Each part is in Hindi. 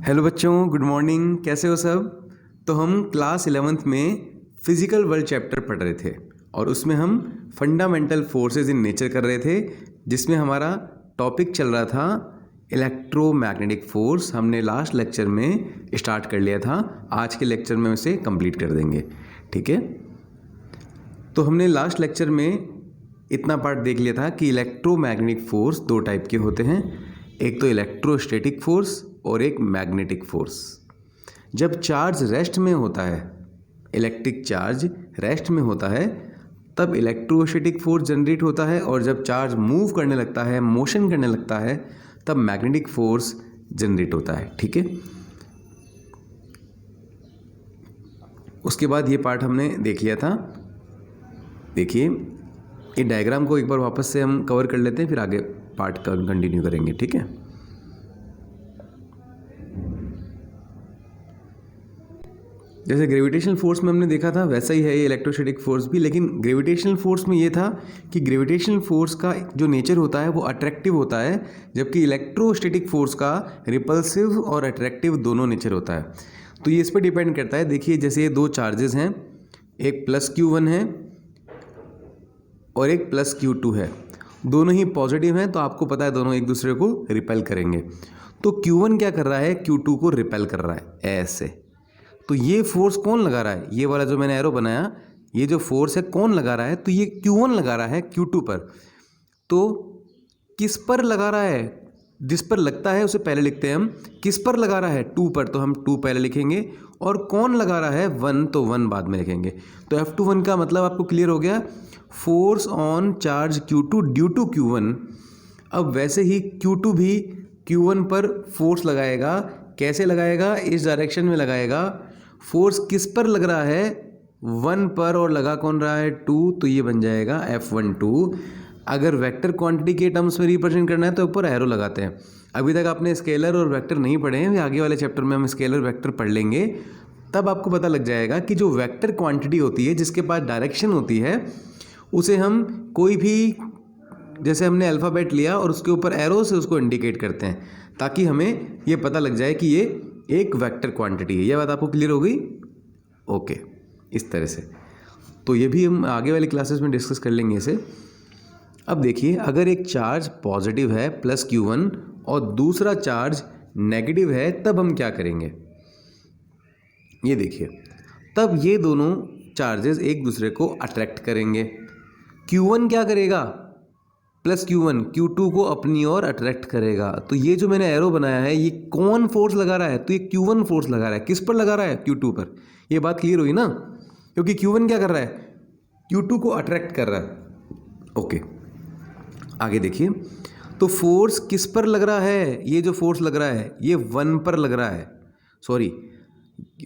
हेलो बच्चों, गुड मॉर्निंग। कैसे हो सब? तो हम क्लास 11th में फिजिकल वर्ल्ड चैप्टर पढ़ रहे थे और उसमें हम फंडामेंटल फोर्सेस इन नेचर कर रहे थे, जिसमें हमारा टॉपिक चल रहा था इलेक्ट्रोमैग्नेटिक फोर्स। हमने लास्ट लेक्चर में स्टार्ट कर लिया था, आज के लेक्चर में उसे कंप्लीट कर देंगे। ठीक है, तो हमने लास्ट लेक्चर में इतना पार्ट देख लिया था कि इलेक्ट्रोमैग्नेटिक फोर्स दो टाइप के होते हैं, एक तो इलेक्ट्रोस्टैटिक फोर्स और एक मैग्नेटिक फोर्स। जब चार्ज रेस्ट में होता है, इलेक्ट्रिक चार्ज रेस्ट में होता है, तब इलेक्ट्रोस्टैटिक फोर्स जनरेट होता है, और जब चार्ज मूव करने लगता है, मोशन करने लगता है, तब मैग्नेटिक फोर्स जनरेट होता है। ठीक है, उसके बाद ये पार्ट हमने देख लिया था। देखिए, ये डायग्राम को एक बार वापस से हम कवर कर लेते हैं, फिर आगे पार्ट कंटिन्यू करेंगे। ठीक है, जैसे ग्रेविटेशनल फोर्स में हमने देखा था, वैसा ही है ये इलेक्ट्रोस्टैटिक फोर्स भी। लेकिन ग्रेविटेशनल फोर्स में ये था कि ग्रेविटेशनल फोर्स का जो नेचर होता है वो अट्रैक्टिव होता है, जबकि इलेक्ट्रोस्टैटिक फोर्स का रिपल्सिव और अट्रैक्टिव दोनों नेचर होता है। तो ये इस पर डिपेंड करता है। देखिए, जैसे ये दो चार्जेस हैं, एक प्लस Q1 है और एक प्लस Q2 है, दोनों ही पॉजिटिव हैं, तो आपको पता है दोनों एक दूसरे को रिपेल करेंगे। तो Q1 क्या कर रहा है, Q2 को रिपेल कर रहा है ऐसे। तो ये फोर्स कौन लगा रहा है? ये वाला जो मैंने एरो बनाया, ये जो फोर्स है कौन लगा रहा है? तो ये Q1 लगा रहा है Q2 पर। तो किस पर लगा रहा है? जिस पर लगता है उसे पहले लिखते हैं हम। किस पर लगा रहा है? 2 पर, तो हम 2 पहले लिखेंगे। और कौन लगा रहा है? 1, तो 1 बाद में लिखेंगे। तो F21 का मतलब आपको क्लियर हो गया, force on charge Q2 due to Q1। अब वैसे ही Q2 भी Q1 पर फोर्स लगाएगा। कैसे लगाएगा? इस डायरेक्शन में लगाएगा। फोर्स किस पर लग रहा है? 1 पर, और लगा कौन रहा है? 2, तो ये बन जाएगा F12। अगर वेक्टर क्वांटिटी के टर्म्स में रिप्रेजेंट करना है तो ऊपर एरो लगाते हैं। अभी तक आपने स्केलर और वेक्टर नहीं पढ़े हैं, आगे वाले चैप्टर में हम स्केलर वेक्टर पढ़ लेंगे, तब आपको पता लग जाएगा कि जो वेक्टर क्वांटिटी होती है, जिसके पास डायरेक्शन होती है, उसे हम कोई भी, जैसे हमने अल्फ़ाबेट लिया और उसके ऊपर एरो से उसको इंडिकेट करते हैं, ताकि हमें ये पता लग जाए कि ये एक वेक्टर क्वांटिटी है। ये बात आपको क्लियर हो गई? ओके, इस तरह से। तो ये भी हम आगे वाली क्लासेस में डिस्कस कर लेंगे इसे। अब देखिए, अगर एक चार्ज पॉजिटिव है प्लस Q1 और दूसरा चार्ज नेगेटिव है, तब हम क्या करेंगे? ये देखिए, तब ये दोनों चार्जेस एक दूसरे को अट्रैक्ट करेंगे। Q1 क्या करेगा? प्लस Q1 Q2 को अपनी ओर अट्रैक्ट करेगा। तो ये जो मैंने एरो बनाया है, ये कौन फोर्स लगा रहा है? तो ये Q1 फोर्स लगा रहा है। किस पर लगा रहा है? Q2 पर। ये बात क्लियर हुई ना? क्योंकि Q1 क्या कर रहा है? Q2 को अट्रैक्ट कर रहा है। ओके, आगे देखिए, तो फोर्स किस पर लग रहा है? ये जो फोर्स लग रहा है, ये 1 पर लग रहा है। सॉरी,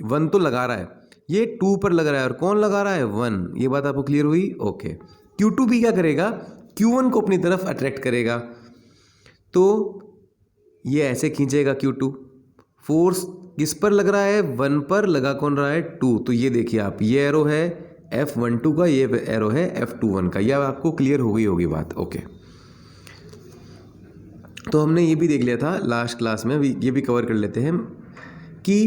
1 तो लगा रहा है, ये 2 पर लग रहा है। और कौन लगा रहा है? 1। ये बात आपको क्लियर हुई? ओके। Q2 भी क्या करेगा? Q1 को अपनी तरफ अट्रैक्ट करेगा। तो ये ऐसे खींचेगा Q2। फोर्स किस पर लग रहा है? 1 पर। लगा कौन रहा है? 2। तो ये देखिए आप, ये एरो है F12 का, ये एरो है F21 का। यह आपको क्लियर हो गई होगी बात। ओके, तो हमने ये भी देख लिया था लास्ट क्लास में, ये भी कवर कर लेते हैं कि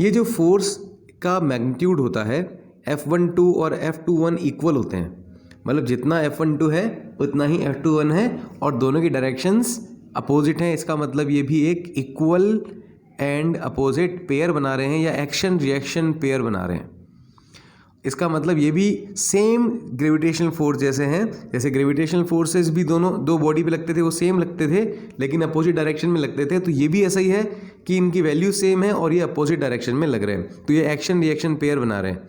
ये जो फोर्स का मैग्नीट्यूड होता है, F12 और F21 इक्वल होते हैं। मतलब जितना F12 है उतना ही F21 है, और दोनों की डायरेक्शंस अपोजिट हैं। इसका मतलब ये भी एक इक्वल एंड अपोजिट पेयर बना रहे हैं, या एक्शन रिएक्शन पेयर बना रहे हैं। इसका मतलब ये भी सेम ग्रेविटेशनल फोर्स जैसे हैं। जैसे ग्रेविटेशनल फोर्सेस भी दोनों दो बॉडी पे लगते थे, वो सेम लगते थे, लेकिन अपोजिट डायरेक्शन में लगते थे। तो ये भी ऐसा ही है कि इनकी वैल्यू सेम है और ये अपोजिट डायरेक्शन में लग रहे हैं। तो ये एक्शन रिएक्शन पेयर बना रहे हैं।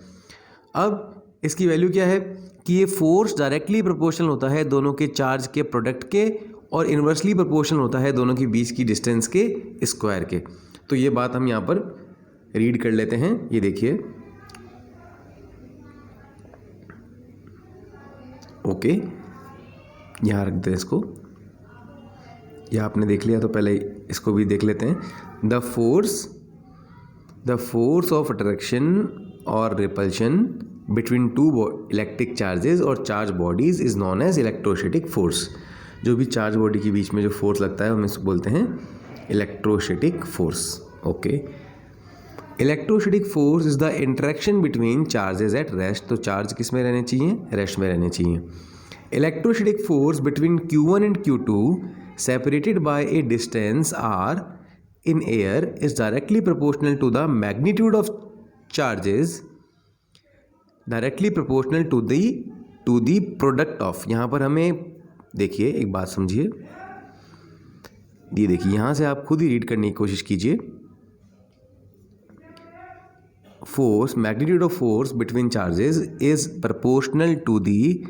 अब इसकी वैल्यू क्या है कि ये फोर्स डायरेक्टली प्रोपोर्शनल होता है दोनों के चार्ज के प्रोडक्ट के, और इन्वर्सली प्रोपोर्शनल होता है दोनों के बीच की डिस्टेंस के स्क्वायर के। तो ये बात हम यहाँ पर रीड कर लेते हैं। ये देखिए, ओके, यहाँ रख दें इसको। यह आपने देख लिया, तो पहले इसको भी देख लेते हैं। द फोर्स ऑफ अट्रैक्शन और repulsion between two electric charges और charge bodies is known as electrostatic force. जो भी चार्ज बॉडी के बीच में जो फोर्स लगता है, हम इसको बोलते हैं electrostatic force. Okay. Electrostatic force is the interaction between charges at rest, तो चार्ज किस में रहने चाहिए, रेस्ट में रहने चाहिए। Electrostatic force between Q1 and Q2 separated by a distance r in air is directly proportional to the magnitude of charges, directly proportional to the product of. यहाँ पर हमें देखिए एक बात समझिए, ये देखिए यहाँ से आप खुद ही रीड करने की कोशिश कीजिए। Force, magnitude of force between charges is proportional to the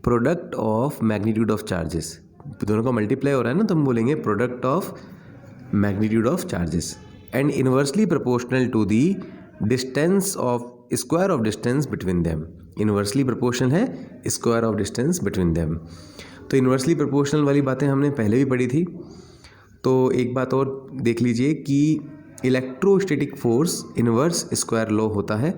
product of magnitude of charges. दोनों का मल्टीप्लाई हो रहा है ना, तो हम बोलेंगे product of magnitude of charges and inversely proportional to the distance of square of distance between them. Inversely proportional है square of distance between them. तो इनवर्सली प्रोपोर्शनल वाली बातें हमने पहले भी पढ़ी थी। तो एक बात और देख लीजिए कि electrostatic force inverse square law होता है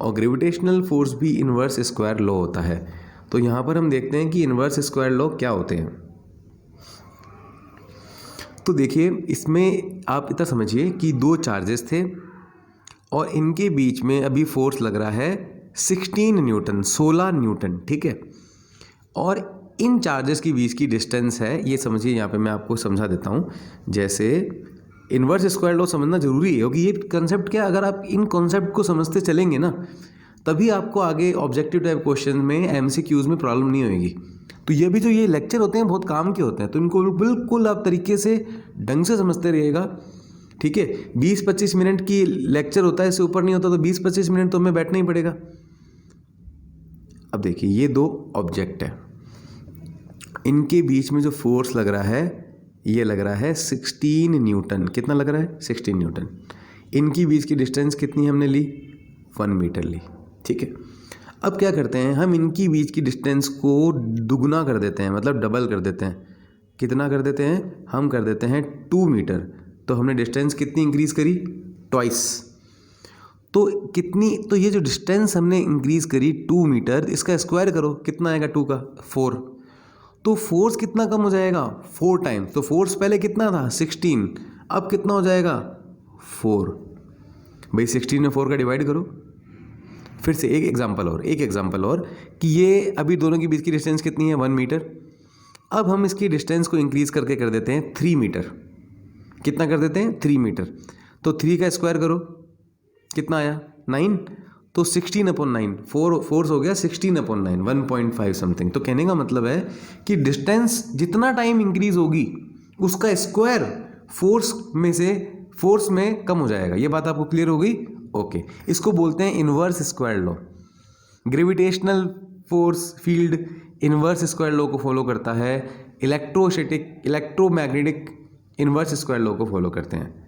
और ग्रेविटेशनल फोर्स भी इनवर्स स्क्वायर लॉ होता है। तो यहाँ पर हम देखते हैं कि इनवर्स स्क्वायर लॉ क्या होते हैं। तो देखिए इसमें आप इतना समझिए कि दो चार्जेस थे और इनके बीच में अभी फोर्स लग रहा है 16 न्यूटन, 16 न्यूटन, ठीक है। और इन चार्जेस के बीच की डिस्टेंस है, ये समझिए, यहाँ पे मैं आपको समझा देता हूँ। जैसे इन्वर्स स्क्वायर लॉ समझना जरूरी है क्योंकि ये कंसेप्ट क्या, अगर आप इन कॉन्सेप्ट को समझते चलेंगे ना तभी आपको आगे ऑब्जेक्टिव टाइप क्वेश्चन में MCQs में प्रॉब्लम नहीं होगी। तो ये भी जो ये लेक्चर होते हैं बहुत काम के होते हैं, तो इनको बिल्कुल आप तरीके से ढंग से समझते रहिएगा, ठीक है। 20-25 मिनट की लेक्चर होता है, इससे ऊपर नहीं होता, तो 20-25 मिनट तो हमें बैठना ही पड़ेगा। अब देखिए ये दो ऑब्जेक्ट है, इनके बीच में जो फोर्स लग रहा है ये लग रहा है 16 न्यूटन। कितना लग रहा है, 16 न्यूटन। इनकी बीच की डिस्टेंस कितनी हमने ली, 1 मीटर ली, ठीक है। अब क्या करते हैं हम, इनकी बीच की डिस्टेंस को दुगना कर देते हैं, मतलब डबल कर देते हैं। कितना कर देते हैं, हम कर देते हैं 2 मीटर। तो हमने डिस्टेंस कितनी इंक्रीज़ करी, ट्वाइस। तो कितनी, तो ये जो डिस्टेंस हमने इंक्रीज़ करी 2 मीटर, इसका स्क्वायर करो, कितना आएगा 2 का 4। तो फोर्स कितना कम हो जाएगा, 4 टाइम्स। तो फोर्स पहले कितना था 16, अब कितना हो जाएगा 4। भाई 16 में 4 का डिवाइड करो। फिर से एक एग्जांपल और कि ये अभी दोनों के बीच की डिस्टेंस कितनी है, 1 मीटर। अब हम इसकी डिस्टेंस को इंक्रीज करके कर देते हैं 3 मीटर। कितना कर देते हैं, 3 मीटर। तो 3 का स्क्वायर करो, कितना आया 9। तो 16/9, फोर्स हो गया 16/9, 1.5 समथिंग। तो कहने का मतलब है कि डिस्टेंस जितना टाइम इंक्रीज होगी उसका स्क्वायर फोर्स में कम हो जाएगा। ये बात आपको क्लियर हो गई, ओके। इसको बोलते हैं inverse square law. Gravitational force field inverse square law को फॉलो करता है, इलेक्ट्रोमैग्नेटिक इनवर्स स्क्वायर लॉ को फॉलो करते हैं।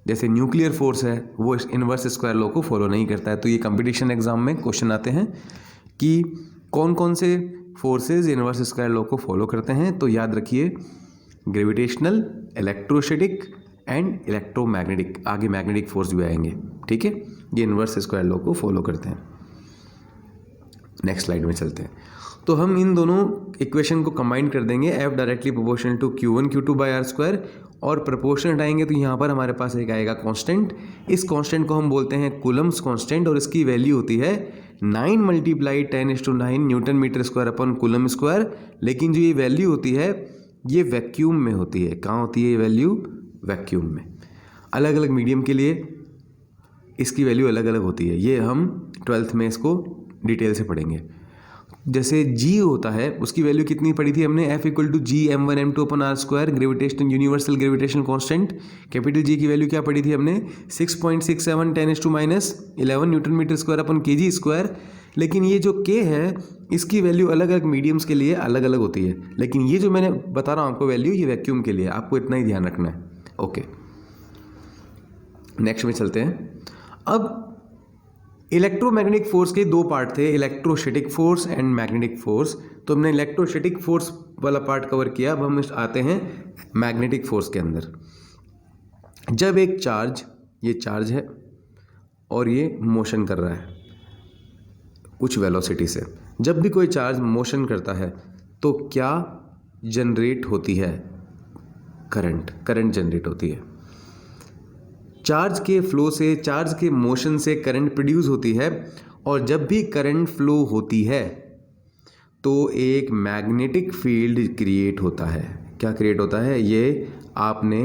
जैसे न्यूक्लियर फोर्स है वो इनवर्स स्क्वायर लॉ को फॉलो नहीं करता है। तो ये कंपटीशन एग्जाम में क्वेश्चन आते हैं कि कौन कौन से फोर्सेस इनवर्स स्क्वायर लॉ को फॉलो करते हैं। तो याद रखिए ग्रेविटेशनल, इलेक्ट्रोस्टैटिक एंड इलेक्ट्रोमैग्नेटिक, आगे मैग्नेटिक फोर्स भी आएंगे, ठीक है। ये इनवर्स स्क्वायर लॉ को फॉलो करते हैं। नेक्स्ट स्लाइड में चलते हैं। तो हम इन दोनों इक्वेशन को कंबाइन कर देंगे, F directly proportional to Q1 Q2 by R square, और प्रोपोर्शन हटाएंगे तो यहाँ पर हमारे पास एक आएगा कांस्टेंट। इस कांस्टेंट को हम बोलते हैं कूलम्स कांस्टेंट और इसकी वैल्यू होती है 9 × 10⁹ newton metre square upon coulomb square. लेकिन जो ये वैल्यू होती है ये वैक्यूम में होती है। कहाँ होती है ये वैल्यू, वैक्यूम में। अलग अलग मीडियम के लिए इसकी वैल्यू अलग अलग होती है, ये हम 12th में इसको डिटेल से पढ़ेंगे। जैसे G होता है उसकी वैल्यू कितनी पढ़ी थी हमने, F = G(m1m2/r square), gravitational universal gravitational constant. Capital G की वैल्यू क्या पढ़ी थी हमने, 6.67 10⁻11 newton metre square upon kg square. लेकिन ये जो K है इसकी वैल्यू अलग अलग मीडियम्स के लिए अलग अलग होती है, लेकिन ये जो मैंने बता रहा हूँ आपको वैल्यू, ये वैक्यूम के लिए, आपको इतना ही ध्यान रखना है, ओके। नेक्स्ट में चलते हैं। अब इलेक्ट्रोमैग्नेटिक फोर्स के दो पार्ट थे, electrostatic force and magnetic force. तो हमने इलेक्ट्रोस्टैटिक फोर्स वाला पार्ट कवर किया। अब हम आते हैं मैग्नेटिक फोर्स के अंदर। जब एक चार्ज, ये चार्ज है और ये मोशन कर रहा है कुछ वेलोसिटी से, जब भी कोई चार्ज मोशन करता है तो क्या जनरेट होती है, करंट जनरेट होती है। चार्ज के फ्लो से, चार्ज के मोशन से करंट प्रोड्यूस होती है, और जब भी करंट फ्लो होती है तो एक मैग्नेटिक फील्ड क्रिएट होता है। क्या क्रिएट होता है? ये आपने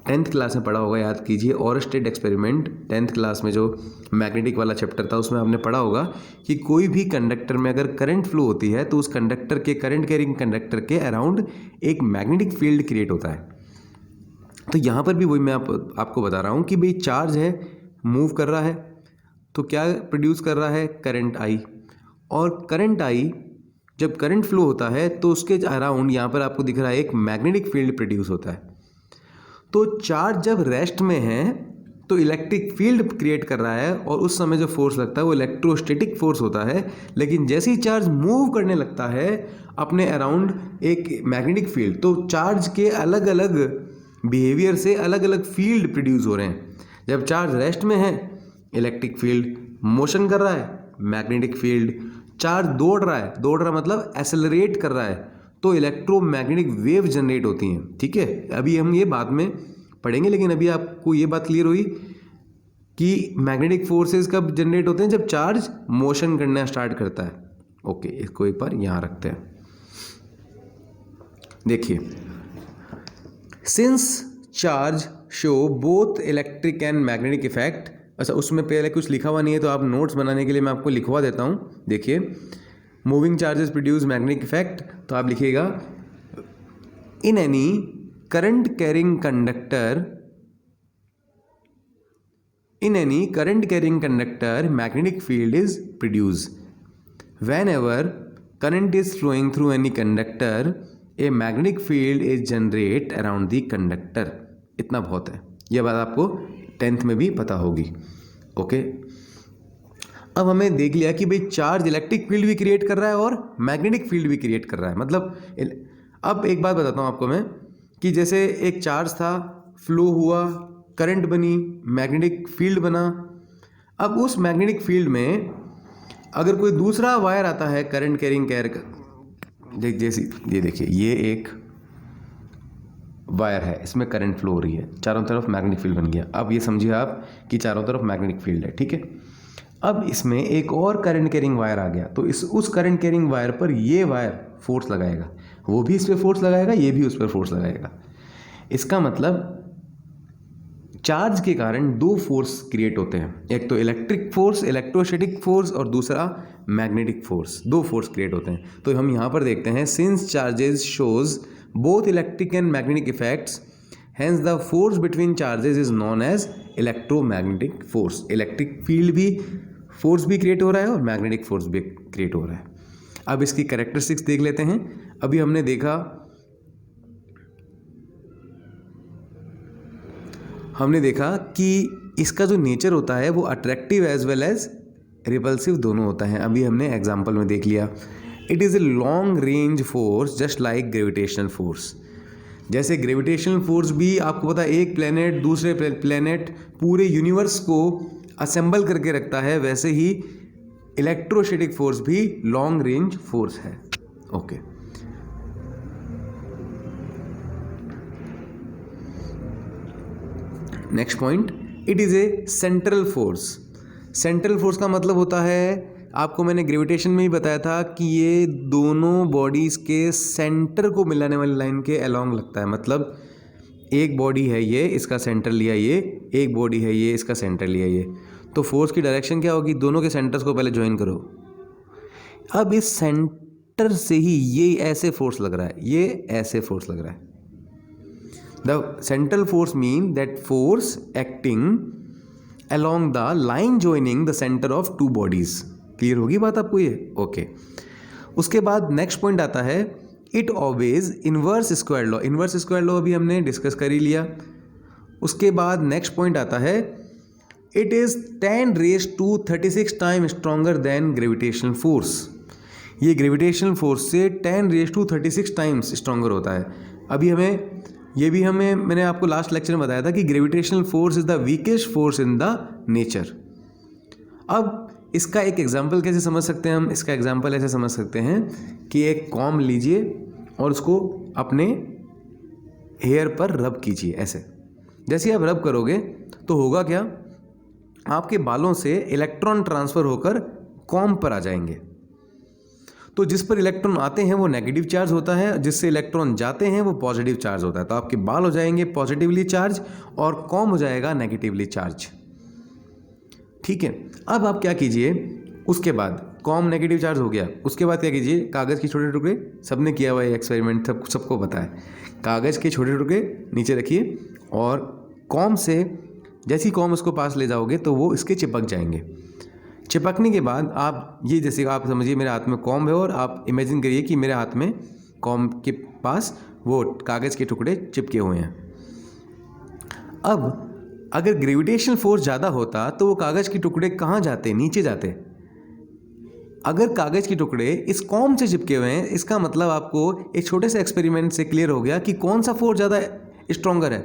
10th क्लास में पढ़ा होगा, याद कीजिए, ओरस्टेड एक्सपेरिमेंट 10th क्लास में जो मैग्नेटिक वाला चैप्टर था उसमें आपने पढ़ा होगा कि कोई भी कंडक्टर में अगर करंट फ्लो होती है तो उस कंडक्टर के, करंट कैरिंग कंडक्टर के अराउंड एक मैग्नेटिक फील्ड क्रिएट होता है। तो यहाँ पर भी वही मैं आपको बता रहा हूँ कि भाई चार्ज है, मूव कर रहा है, तो क्या प्रोड्यूस कर रहा है? Current I. और करंट आई जब करंट फ्लो होता है तो उसके अराउंड यहाँ पर आपको दिख रहा है एक मैग्नेटिक फील्ड प्रोड्यूस होता है। तो चार्ज जब रेस्ट में है तो इलेक्ट्रिक फील्ड क्रिएट कर रहा है, और उस समय जो फोर्स लगता है वो इलेक्ट्रोस्टैटिक फोर्स होता है। लेकिन जैसे ही चार्ज मूव करने लगता है अपने अराउंड एक मैग्नेटिक फील्ड, तो चार्ज के अलग अलग बिहेवियर से अलग अलग फील्ड प्रोड्यूस हो रहे हैं। जब चार्ज रेस्ट में है इलेक्ट्रिक फील्ड, मोशन कर रहा है मैग्नेटिक फील्ड, चार्ज दौड़ रहा मतलब एसेलरेट कर रहा है तो इलेक्ट्रोमैग्नेटिक वेव जनरेट होती हैं। ठीक है, अभी हम ये बाद में पढ़ेंगे, लेकिन अभी आपको ये बात क्लियर हुई कि मैग्नेटिक फोर्सेस कब जनरेट होते हैं? जब चार्ज मोशन करना स्टार्ट करता है। ओके, इसको एक बार यहाँ रखते हैं। देखिए, since charge show both electric and magnetic effect, अच्छा उसमें पहले कुछ लिखा हुआ नहीं है तो आप नोट्स बनाने के लिए मैं आपको लिखवा देता हूँ। देखिए, moving charges produce magnetic effect, तो आप लिखिएगा in any current carrying conductor magnetic field is produce. Whenever current is flowing through any conductor a magnetic field is generate around the conductor. इतना बहुत है, यह बात आपको 10th में भी पता होगी। ओके, अब हमें देख लिया कि भाई चार्ज इलेक्ट्रिक फील्ड भी क्रिएट कर रहा है और मैग्नेटिक फील्ड भी क्रिएट कर रहा है। मतलब अब एक बात बताता हूँ आपको मैं कि जैसे एक चार्ज था, फ्लो हुआ, करंट बनी, मैग्नेटिक फील्ड बना। अब उस मैग्नेटिक फील्ड में अगर कोई दूसरा वायर आता है करंट कैरिंग जैसे ये देखिए, ये एक वायर है, इसमें करंट फ्लो हो रही है, चारों तरफ मैग्नेटिक फील्ड बन गया। अब ये समझिए आप कि चारों तरफ मैग्नेटिक फील्ड है। ठीक है, अब इसमें एक और करंट कैरिंग वायर आ गया, तो उस करंट कैरिंग वायर पर ये वायर फोर्स लगाएगा, वो भी इस पर फोर्स लगाएगा, ये भी उस पर फोर्स लगाएगा। इसका मतलब चार्ज के कारण दो फोर्स क्रिएट होते हैं, एक तो इलेक्ट्रिक फोर्स, इलेक्ट्रोस्टैटिक फोर्स, और दूसरा मैग्नेटिक फोर्स। दो फोर्स क्रिएट होते हैं। तो हम यहाँ पर देखते हैं, since charges shows both electric and magnetic effects, hence the force between charges is known as electromagnetic force। Electric field भी, फोर्स भी क्रिएट हो रहा है और मैग्नेटिक फोर्स भी क्रिएट हो रहा है। अब इसकी कैरेक्टरिस्टिक्स देख लेते हैं। अभी हमने देखा कि इसका जो नेचर होता है वो attractive as well as repulsive दोनों होता है। अभी हमने एग्जाम्पल में देख लिया। It is a long range force just like gravitational force. जैसे ग्रेविटेशनल फोर्स भी आपको पता है एक प्लेनेट दूसरे प्लेनेट पूरे यूनिवर्स को असेंबल करके रखता है, वैसे ही इलेक्ट्रोस्टैटिक फोर्स भी लॉन्ग रेंज फोर्स है। Okay, next point, it is A central force. Central force का मतलब होता है, आपको मैंने ग्रेविटेशन में ही बताया था कि ये दोनों बॉडीज़ के सेंटर को मिलाने वाली लाइन के अलोंग लगता है। मतलब एक बॉडी है ये, इसका सेंटर लिया ये, एक बॉडी है ये, इसका सेंटर लिया ये, तो फोर्स की डायरेक्शन क्या होगी? दोनों के सेंटर्स को पहले ज्वाइन करो। अब इस सेंटर से ही ये ऐसे फोर्स लग रहा है, ये ऐसे फोर्स लग रहा है। The central force mean that force acting along the line joining the center of two bodies। Clear होगी बात आपको ये? ओके, उसके बाद नेक्स्ट पॉइंट आता है, it always inverse square law. Inverse square law अभी हमने डिस्कस कर ही लिया। उसके बाद नेक्स्ट पॉइंट आता है, it is 10⁻36 time stronger than gravitational force. ये ग्रेविटेशनल फोर्स से 10⁻36 टाइम्स स्ट्रॉन्गर होता है। अभी मैंने आपको लास्ट लेक्चर में बताया था कि gravitational force is the weakest force in the nature. अब इसका एक एग्जांपल कैसे समझ सकते हैं हम? इसका एग्जांपल ऐसे समझ सकते हैं कि एक कॉम लीजिए और उसको अपने हेयर पर रब कीजिए। ऐसे जैसे आप रब करोगे तो होगा क्या, आपके बालों से इलेक्ट्रॉन ट्रांसफ़र होकर कॉम पर आ जाएंगे। तो जिस पर इलेक्ट्रॉन आते हैं वो नेगेटिव चार्ज होता है, जिससे इलेक्ट्रॉन जाते हैं वो पॉजिटिव चार्ज होता है। तो आपके बाल हो जाएंगे पॉजिटिवली चार्ज और कॉम हो जाएगा नेगेटिवली चार्ज। ठीक है, अब आप क्या कीजिए, उसके बाद कॉम नेगेटिव चार्ज हो गया, उसके बाद क्या कीजिए, कागज़ के छोटे टुकड़े, सबने किया हुआ है एक्सपेरिमेंट, सबको पता है, कागज़ के छोटे टुकड़े नीचे रखिए और कॉम से जैसे ही कॉम उसको पास ले जाओगे तो वो इसके चिपक जाएंगे। चिपकने के बाद आप ये, जैसे आप समझिए मेरे हाथ में कॉम है और आप इमेजिन करिए कि मेरे हाथ में कॉम के पास वो कागज़ के टुकड़े चिपके हुए हैं। अब अगर ग्रेविटेशनल फोर्स ज़्यादा होता तो वो कागज़ के टुकड़े कहाँ जाते, नीचे जाते। अगर कागज़ के टुकड़े इस कॉम से चिपके हुए हैं, इसका मतलब आपको एक छोटे से एक्सपेरिमेंट से क्लियर हो गया कि कौन सा फोर्स ज़्यादा स्ट्रॉन्गर है।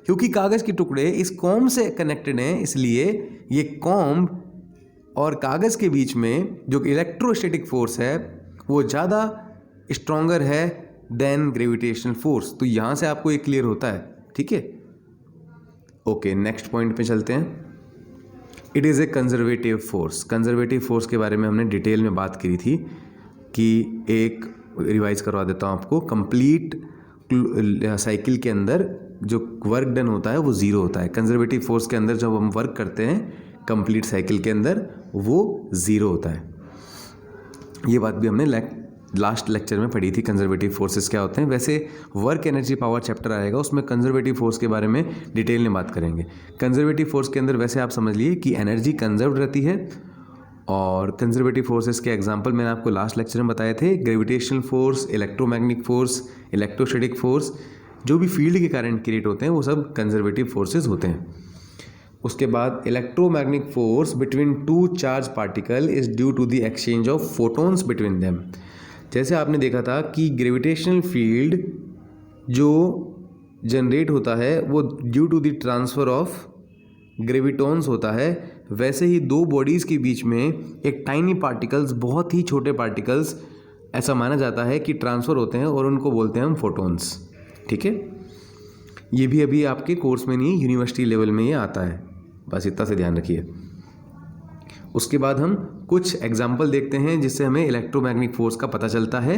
क्योंकि कागज़ के टुकड़े इस कॉम से कनेक्टेड हैं, इसलिए ये कॉम और कागज़ के बीच में जो इलेक्ट्रोस्टैटिक फोर्स है वो ज़्यादा स्ट्रॉन्गर है देन ग्रेविटेशनल फोर्स। तो यहाँ से आपको ये क्लियर होता है। ठीक है, ओके, नेक्स्ट पॉइंट पे चलते हैं। It is A conservative force. Conservative force के बारे में हमने डिटेल में बात करी थी कि एक रिवाइज करवा देता हूँ आपको। कंप्लीट साइकिल के अंदर जो वर्क डन होता है वो ज़ीरो होता है। कंजर्वेटिव फोर्स के अंदर जब हम वर्क करते हैं कंप्लीट साइकिल के अंदर वो ज़ीरो होता है। ये बात भी हमने लास्ट लेक्चर में पढ़ी थी, कंजर्वेटिव फोर्सेस क्या होते हैं। वैसे वर्क एनर्जी पावर चैप्टर आएगा, उसमें कंजर्वेटिव फोर्स के बारे में डिटेल में बात करेंगे। कंजर्वेटिव फोर्स के अंदर वैसे आप समझ लिए कि एनर्जी कंजर्व रहती है। और कंजर्वेटिव फोर्सेस के एग्जांपल मैंने आपको लास्ट लेक्चर में बताए थे, gravitational force, electromagnetic force, electrostatic force. जो भी फील्ड के कारण क्रिएट होते हैं वो सब कंजर्वेटिव फोर्सेस होते हैं। उसके बाद electromagnetic force between two charge particle is due to the exchange of photons between them. जैसे आपने देखा था कि ग्रेविटेशनल फील्ड जो जनरेट होता है वो due to the transfer of gravitons होता है, वैसे ही दो बॉडीज़ के बीच में एक टाइनी पार्टिकल्स, बहुत ही छोटे पार्टिकल्स ऐसा माना जाता है कि ट्रांसफ़र होते हैं और उनको बोलते हैं हम फोटॉन्स। ठीक है, ये भी अभी आपके कोर्स में नहीं, यूनिवर्सिटी लेवल में ये आता है, बस इतना से ध्यान रखिए। उसके बाद हम कुछ एग्जाम्पल देखते हैं जिससे हमें इलेक्ट्रोमैग्नेटिक फोर्स का पता चलता है।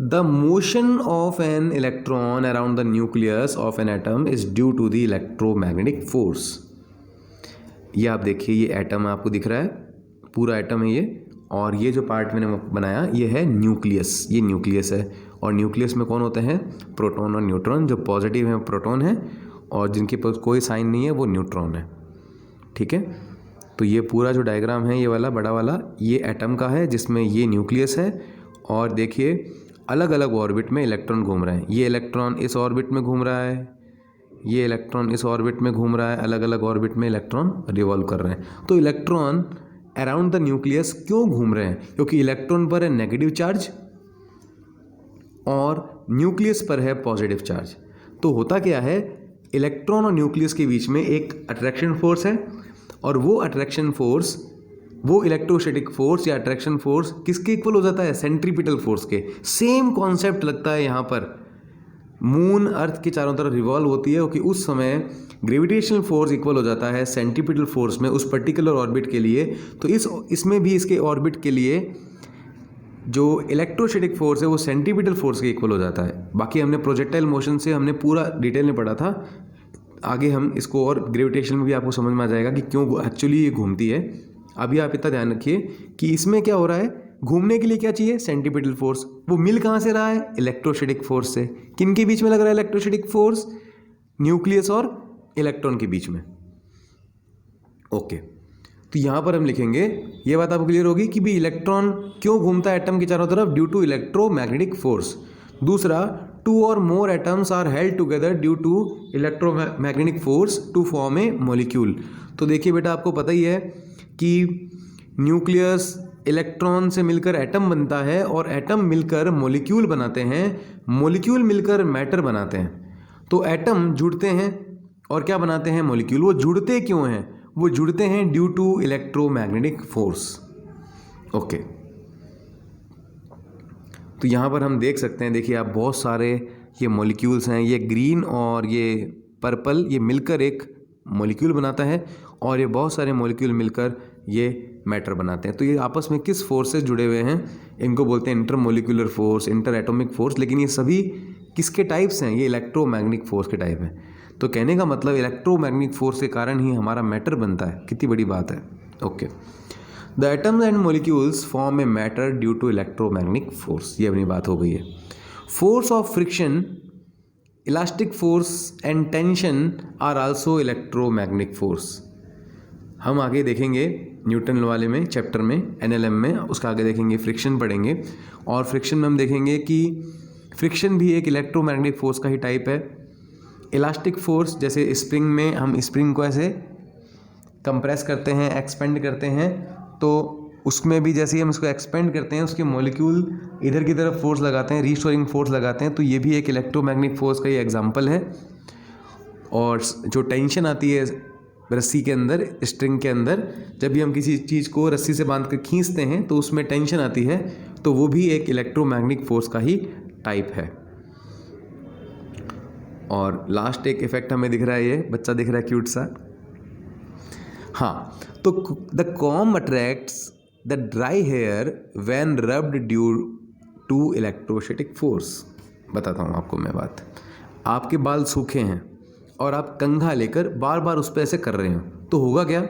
The motion of an electron around the nucleus of an atom is due to the electromagnetic force. ये आप देखिए, ये एटम आपको दिख रहा है, पूरा एटम है ये, और ये जो पार्ट मैंने बनाया ये है न्यूक्लियस। ये न्यूक्लियस है और न्यूक्लियस में कौन होते हैं, प्रोटॉन और न्यूट्रॉन। जो पॉजिटिव हैं प्रोटॉन है और जिनके पास कोई साइन नहीं है वो न्यूट्रॉन है। ठीक है, तो ये पूरा जो डायग्राम है ये वाला बड़ा वाला, ये एटम का है जिसमें ये न्यूक्लियस है। और देखिए अलग अलग ऑर्बिट में इलेक्ट्रॉन घूम रहे हैं। ये इलेक्ट्रॉन इस ऑर्बिट में घूम रहा है, ये इलेक्ट्रॉन इस ऑर्बिट में घूम रहा है, अलग अलग ऑर्बिट में इलेक्ट्रॉन रिवॉल्व कर रहे हैं। तो इलेक्ट्रॉन अराउंड द न्यूक्लियस क्यों घूम रहे हैं, क्योंकि इलेक्ट्रॉन पर है नेगेटिव चार्ज और न्यूक्लियस पर है पॉजिटिव चार्ज। तो होता क्या है, इलेक्ट्रॉन और न्यूक्लियस के बीच में एक अट्रैक्शन फोर्स है और वो अट्रैक्शन फोर्स, वो इलेक्ट्रोस्टैटिक फोर्स या अट्रैक्शन फोर्स किसके इक्वल हो जाता है, सेंट्रीपिटल फोर्स के। सेम कॉन्सेप्ट लगता है यहाँ पर, मून अर्थ के चारों तरफ रिवॉल्व होती है, क्योंकि उस समय ग्रेविटेशनल फोर्स इक्वल हो जाता है सेंट्रीपिटल फोर्स में उस पर्टिकुलर ऑर्बिट के लिए। तो इसमें भी इसके ऑर्बिट के लिए जो इलेक्ट्रोस्टैटिक फोर्स है वो सेंट्रीपिटल फोर्स के इक्वल हो जाता है। बाकी हमने प्रोजेक्टाइल मोशन से हमने पूरा डिटेल में पढ़ा था, आगे हम इसको और ग्रेविटेशन में भी आपको समझ में आ जाएगा कि क्यों एक्चुअली ये घूमती है। अभी आप इतना ध्यान रखिए कि इसमें क्या हो रहा है, घूमने के लिए क्या चाहिए, सेंट्रीपिटल फोर्स। वो मिल कहाँ से रहा है, इलेक्ट्रोस्टैटिक फोर्स से। किन के बीच में लग रहा है इलेक्ट्रोस्टैटिक फोर्स, न्यूक्लियस और इलेक्ट्रॉन के बीच में। ओके, तो यहाँ पर हम लिखेंगे, ये बात आपको क्लियर होगी कि भी इलेक्ट्रॉन क्यों घूमता है एटम की चारों तरफ, ड्यू टू इलेक्ट्रोमैग्नेटिक फोर्स। दूसरा, टू और more atoms are held together due to electromagnetic force to form a molecule. तो देखिए बेटा, आपको पता ही है कि न्यूक्लियस इलेक्ट्रॉन से मिलकर एटम बनता है और एटम मिलकर मॉलिक्यूल बनाते हैं, मॉलिक्यूल मिलकर मैटर बनाते हैं। तो एटम जुड़ते हैं और क्या बनाते हैं, मॉलिक्यूल। वो जुड़ते क्यों हैं, वो जुड़ते हैं due to electromagnetic force. Okay, तो यहाँ पर हम देख सकते हैं, देखिए आप, बहुत सारे ये मॉलिक्यूल्स हैं, ये ग्रीन और ये पर्पल, ये मिलकर एक मॉलिक्यूल बनाता है और ये बहुत सारे मॉलिक्यूल मिलकर ये मैटर बनाते हैं। तो ये आपस में किस फोर्स से जुड़े हुए हैं, इनको बोलते हैं intermolecular force, inter atomic force. लेकिन ये सभी किसके टाइप्स हैं, ये इलेक्ट्रोमैग्नेटिक फोर्स के टाइप हैं। तो कहने का मतलब इलेक्ट्रोमैग्नेटिक फोर्स के कारण ही हमारा मैटर बनता है। कितनी बड़ी बात है। Okay, the atoms and molecules form a matter due to electromagnetic force, ये अपनी बात हो गई है। Force of friction, elastic force and tension are also electromagnetic force. हम आगे देखेंगे न्यूटन वाले में चैप्टर में, एनएलएम में, उसका आगे देखेंगे, फ्रिक्शन पढ़ेंगे। और फ्रिक्शन में हम देखेंगे कि फ्रिक्शन भी एक इलेक्ट्रोमैग्नेटिक फोर्स का ही टाइप है। इलास्टिक फोर्स, जैसे स्प्रिंग में हम स्प्रिंग को ऐसे कंप्रेस करते हैं, एक्सपेंड करते हैं, तो उसमें भी जैसे ही हम इसको एक्सपेंड करते हैं उसके मॉलिक्यूल इधर की तरफ फोर्स लगाते हैं, रीस्टोरिंग फोर्स लगाते हैं, तो ये भी एक इलेक्ट्रोमैग्नेटिक फोर्स का ही एग्जांपल है। और जो टेंशन आती है रस्सी के अंदर, स्ट्रिंग के अंदर, जब भी हम किसी चीज़ को रस्सी से बांध कर खींचते हैं तो उसमें टेंशन आती है, तो वो भी एक इलेक्ट्रोमैग्नेटिक फोर्स का ही टाइप है। और लास्ट एक इफेक्ट हमें दिख रहा है, ये बच्चा दिख रहा है क्यूट सा। हाँ, तो the comb attracts the dry hair when rubbed due to electrostatic force. बताता हूँ आपको मैं बात। आपके बाल सूखे हैं और आप कंघा लेकर बार बार उस पर ऐसे कर रहे हो, तो होगा क्या,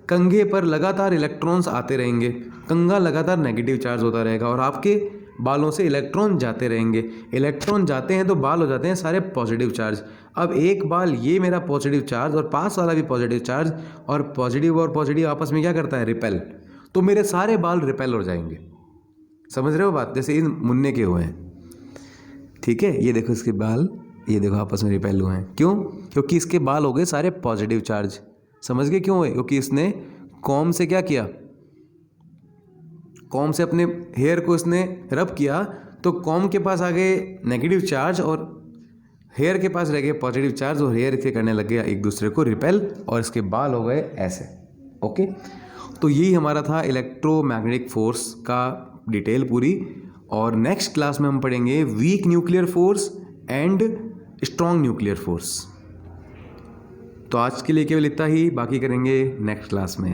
कंघे पर लगातार इलेक्ट्रॉन्स आते रहेंगे, कंघा लगातार नेगेटिव चार्ज होता रहेगा और आपके बालों से इलेक्ट्रॉन जाते रहेंगे। इलेक्ट्रॉन जाते हैं तो बाल हो जाते हैं सारे पॉजिटिव चार्ज। अब एक बाल ये मेरा पॉजिटिव चार्ज और पास वाला भी पॉजिटिव चार्ज, और पॉजिटिव आपस में क्या करता है, रिपेल, तो मेरे सारे बाल रिपेल हो जाएंगे। समझ रहे हो बात, जैसे इन मुन्ने के हुए हैं। ठीक है, ये देखो इसके बाल, ये देखो आपस में रिपेल हुए हैं। क्यों? क्योंकि इसके बाल हो गए सारे पॉजिटिव चार्ज। समझ गए क्यों हुए? क्योंकि इसने कॉम्ब से क्या किया, कॉम्ब से अपने हेयर को इसने रब किया, तो कॉम्ब के पास आ गए नेगेटिव चार्ज और हेयर के पास रह गए पॉजिटिव चार्ज, और हेयर इसे करने लग गया एक दूसरे को रिपेल, और इसके बाल हो गए ऐसे। ओके, तो यही हमारा था इलेक्ट्रोमैग्नेटिक फोर्स का डिटेल पूरी। और नेक्स्ट क्लास में हम पढ़ेंगे weak nuclear force and strong nuclear force. तो आज के लिए केवल इतना ही, बाकी करेंगे नेक्स्ट क्लास में।